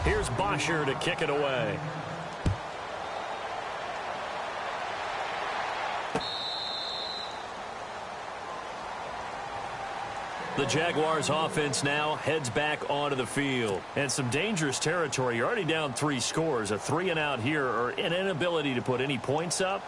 Here's Bosher to kick it away. The Jaguars offense now heads back onto the field. And some dangerous territory. You're already down 3 scores. A 3-and-out here, or an inability to put any points up.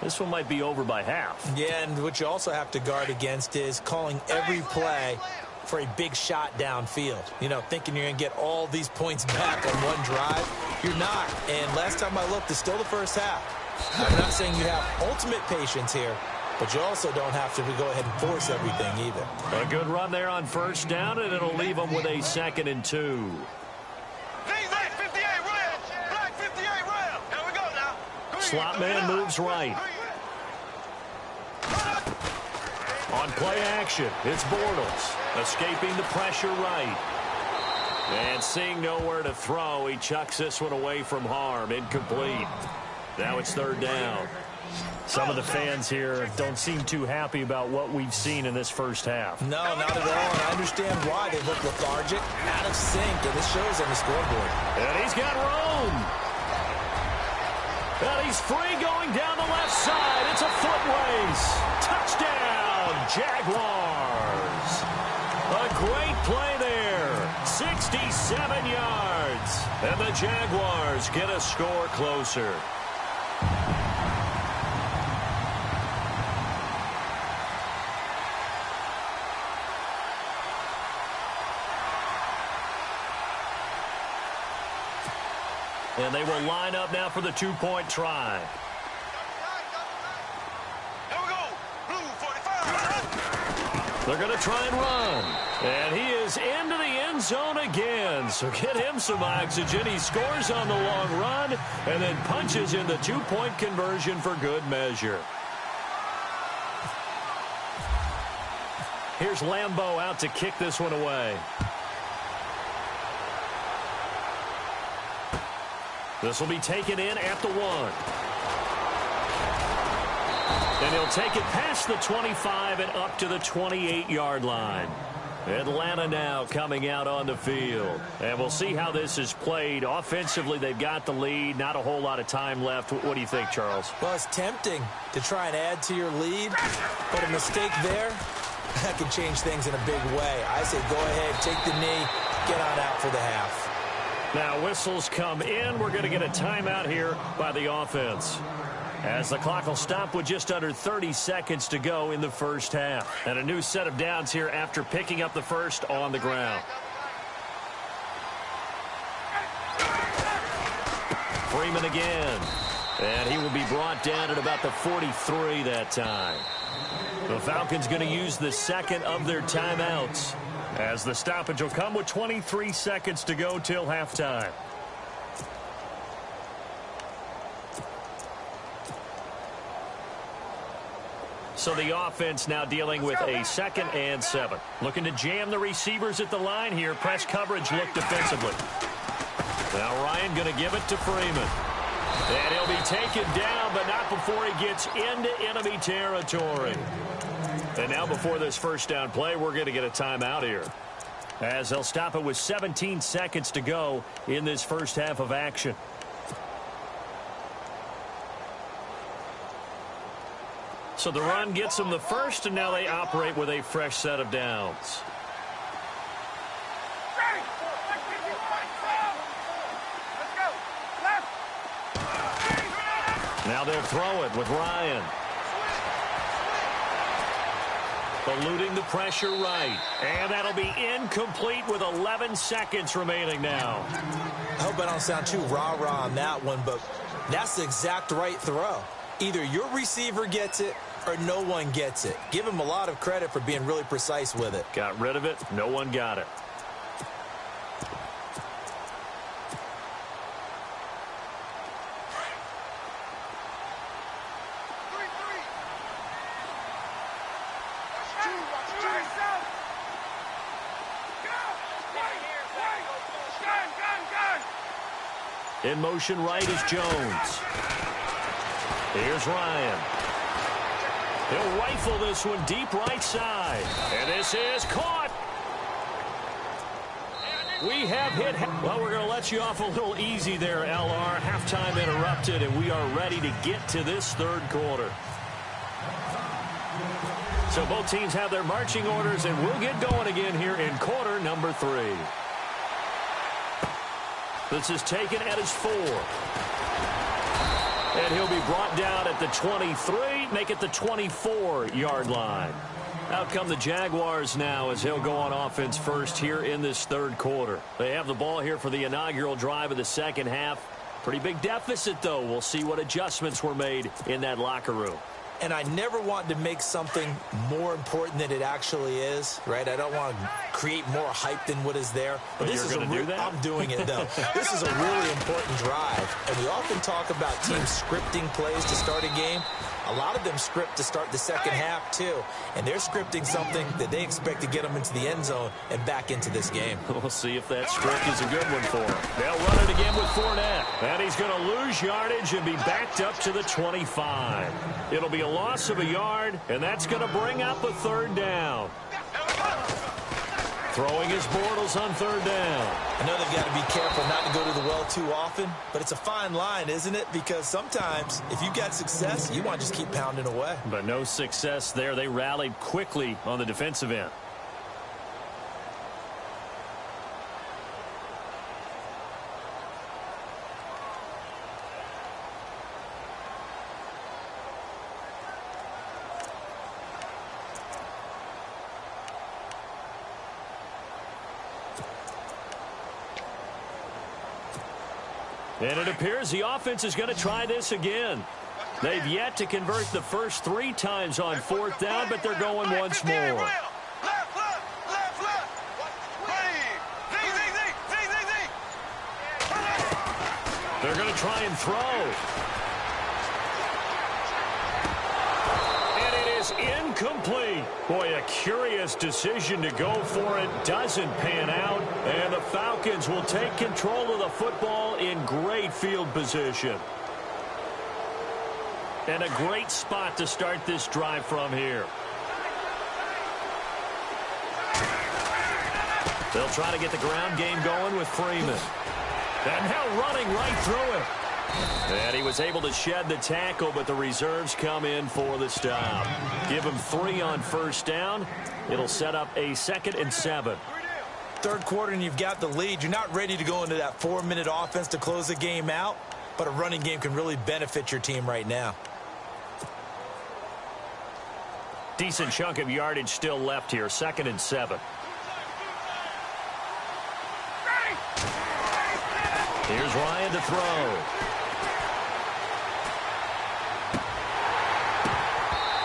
This one might be over by half. Yeah, and what you also have to guard against is calling every play for a big shot downfield. You know, thinking you're going to get all these points back on one drive. You're not. And last time I looked, it's still the first half. I'm not saying you have ultimate patience here, but you also don't have to go ahead and force everything either. A good run there on first down, and it'll leave them with a 2nd and 2. Slot man moves right. On play action, it's Bortles. Escaping the pressure right. And seeing nowhere to throw, he chucks this one away from harm. Incomplete. Now it's 3rd down. Some of the fans here don't seem too happy about what we've seen in this first half. No, not at all. And I understand why. They look lethargic, out of sync, and this shows on the scoreboard. And he's got room. And he's free going down the left side. It's a foot race. Touchdown, Jaguars. A great play there. 67 yards. And the Jaguars get a score closer. And they will line up now for the 2-point try. Here we go. Blue 45. They're going to try and run. And he is into the end zone again. So get him some oxygen. He scores on the long run and then punches in the 2-point conversion for good measure. Here's Lambeau out to kick this one away. This will be taken in at the 1. And he'll take it past the 25 and up to the 28-yard line. Atlanta now coming out on the field. And we'll see how this is played. Offensively, they've got the lead. Not a whole lot of time left. What do you think, Charles? Well, it's tempting to try and add to your lead, but a mistake there, that can change things in a big way. I say go ahead, take the knee, get on out for the half. Now whistles come in. We're going to get a timeout here by the offense, as the clock will stop with just under 30 seconds to go in the first half. And a new set of downs here after picking up the first on the ground. Freeman again. And he will be brought down at about the 43 that time. The Falcons going to use the second of their timeouts, as the stoppage will come with 23 seconds to go till halftime. So the offense now dealing with a 2nd and 7. Looking to jam the receivers at the line here. Press coverage look defensively. Now Ryan going to give it to Freeman. And he'll be taken down, but not before he gets into enemy territory. And now before this first down play, we're going to get a timeout here, as they'll stop it with 17 seconds to go in this first half of action. So the run gets them the first, and now they operate with a fresh set of downs. Now they'll throw it with Ryan. Eluding the pressure right. And that'll be incomplete with 11 seconds remaining now. I hope I don't sound too rah-rah on that one, but that's the exact right throw. Either your receiver gets it or no one gets it. Give him a lot of credit for being really precise with it. Got rid of it. No one got it. In motion right is Jones. Here's Ryan. He'll rifle this one deep right side. And this is caught. We have hit. Well, we're going to let you off a little easy there, LR. Halftime interrupted, and we are ready to get to this third quarter. So both teams have their marching orders, and we'll get going again here in quarter number 3. This is taken at his 4. And he'll be brought down at the 23, make it the 24-yard line. Out come the Jaguars now as he'll go on offense first here in this third quarter. They have the ball here for the inaugural drive of the second half. Pretty big deficit, though. We'll see what adjustments were made in that locker room. And I never want to make something more important than it actually is, right? I don't want to create more hype than what is there. But this is going to do that? I'm doing it, though. This is a really important drive. And we often talk about teams scripting plays to start a game. A lot of them script to start the second half, too. And they're scripting something that they expect to get them into the end zone and back into this game. We'll see if that script is a good one for him. They'll run it again with Fournette. And he's going to lose yardage and be backed up to the 25. It'll be a loss of a yard, and that's going to bring up a third down. Throwing his Bortles on third down. I know they've got to be careful not to go to the well too often, but it's a fine line, isn't it? Because sometimes if you've got success, you want to just keep pounding away. But no success there. They rallied quickly on the defensive end. And it appears the offense is going to try this again. They've yet to convert the first 3 times on fourth down, but they're going once more. They're going to try and throw. And it is incomplete. Boy, a curious decision to go for it. Doesn't pan out. And the Falcons will take control of the football in great field position. And a great spot to start this drive from here. They'll try to get the ground game going with Freeman. And now running right through it. And he was able to shed the tackle, but the reserves come in for the stop. Give him 3 on first down. It'll set up a 2nd and 7. Third quarter and you've got the lead. You're not ready to go into that 4-minute offense to close the game out, but a running game can really benefit your team right now. Decent chunk of yardage still left here. 2nd and 7. Here's Ryan to throw.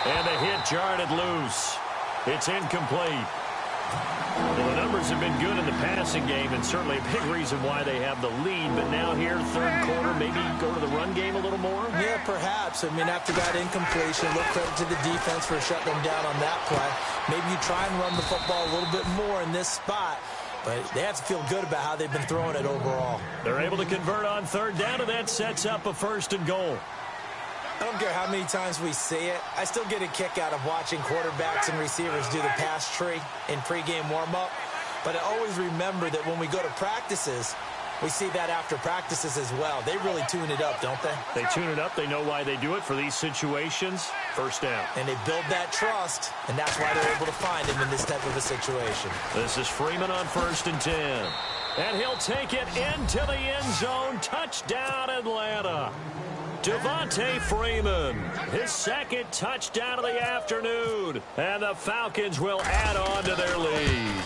And the hit jarred it loose. It's incomplete. Well, the numbers have been good in the passing game, and certainly a big reason why they have the lead. But now here, third quarter, maybe go to the run game a little more? Yeah, perhaps. I mean, after that incompletion, look credit to the defense for shutting them down on that play. Maybe you try and run the football a little bit more in this spot. But they have to feel good about how they've been throwing it overall. They're able to convert on third down, and that sets up a 1st and goal. I don't care how many times we see it. I still get a kick out of watching quarterbacks and receivers do the pass tree in pregame warm-up. But I always remember that when we go to practices, we see that after practices as well. They really tune it up, don't they? They tune it up. They know why they do it for these situations. First down. And they build that trust, and that's why they're able to find him in this type of a situation. This is Freeman on 1st and 10. And he'll take it into the end zone. Touchdown, Atlanta. Devontae Freeman, his 2nd touchdown of the afternoon. And the Falcons will add on to their lead.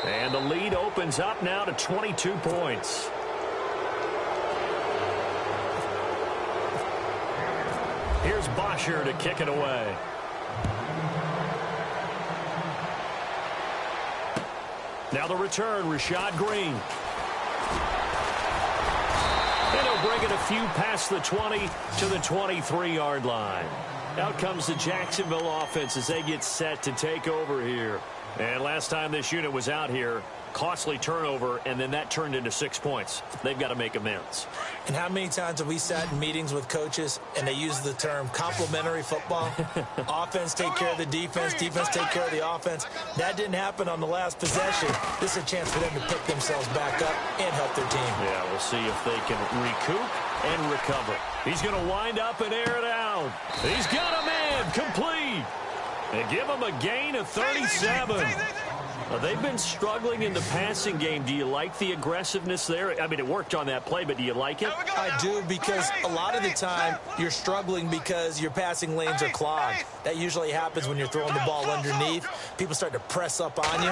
And the lead opens up now to 22 points. Here's Bosher to kick it away. Now the return, Rashad Green. And he'll bring it a few past the 20 to the 23-yard line. Out comes the Jacksonville offense as they get set to take over here. And last time this unit was out here, costly turnover, and then that turned into 6 points. They've got to make amends. And how many times have we sat in meetings with coaches and they use the term complementary football? Offense take care of the defense, defense take care of the offense. That didn't happen on the last possession. This is a chance for them to pick themselves back up and help their team. Yeah, we'll see if they can recoup and recover. He's going to wind up and air it out. He's got a man complete. And give him a gain of 37. They've been struggling in the passing game. Do you like the aggressiveness there? I mean, it worked on that play, but do you like it? I do, because a lot of the time you're struggling because your passing lanes are clogged. That usually happens when you're throwing the ball underneath. People start to press up on you.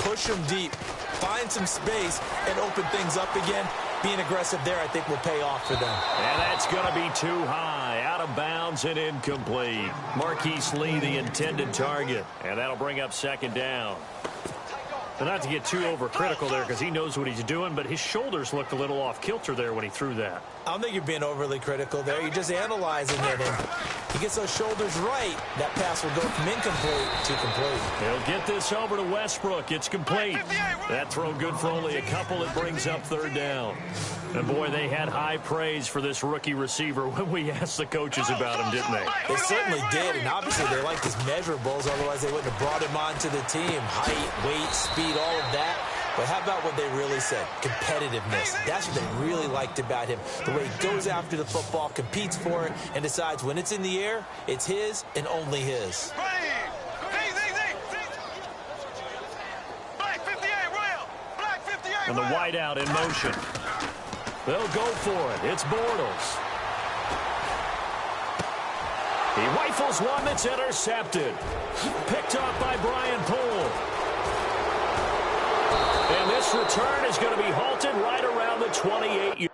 Push them deep. Find some space and open things up again. Being aggressive there, I think, will pay off for them. And that's going to be too high. Out of bounds and incomplete. Marquise Lee, the intended target. And that'll bring up second down. But not to get too overcritical there, because he knows what he's doing, but his shoulders looked a little off kilter there when he threw that. I don't think you're being overly critical there. You're just analyzing it. And he gets those shoulders right, that pass will go from incomplete to complete. He'll get this over to Westbrook. It's complete. That throw good for only a couple. It brings up third down. And, boy, they had high praise for this rookie receiver when we asked the coaches about him, didn't they? They certainly did, and obviously they liked his measurables. Otherwise, they wouldn't have brought him onto the team. Height, weight, speed, all of that. But how about what they really said? Competitiveness. That's what they really liked about him. The way he goes after the football, competes for it, and decides when it's in the air, it's his and only his. And the wideout in motion. They'll go for it. It's Bortles. He rifles one that's intercepted. Picked off by Brian Poole. And this return is going to be halted right around the 28.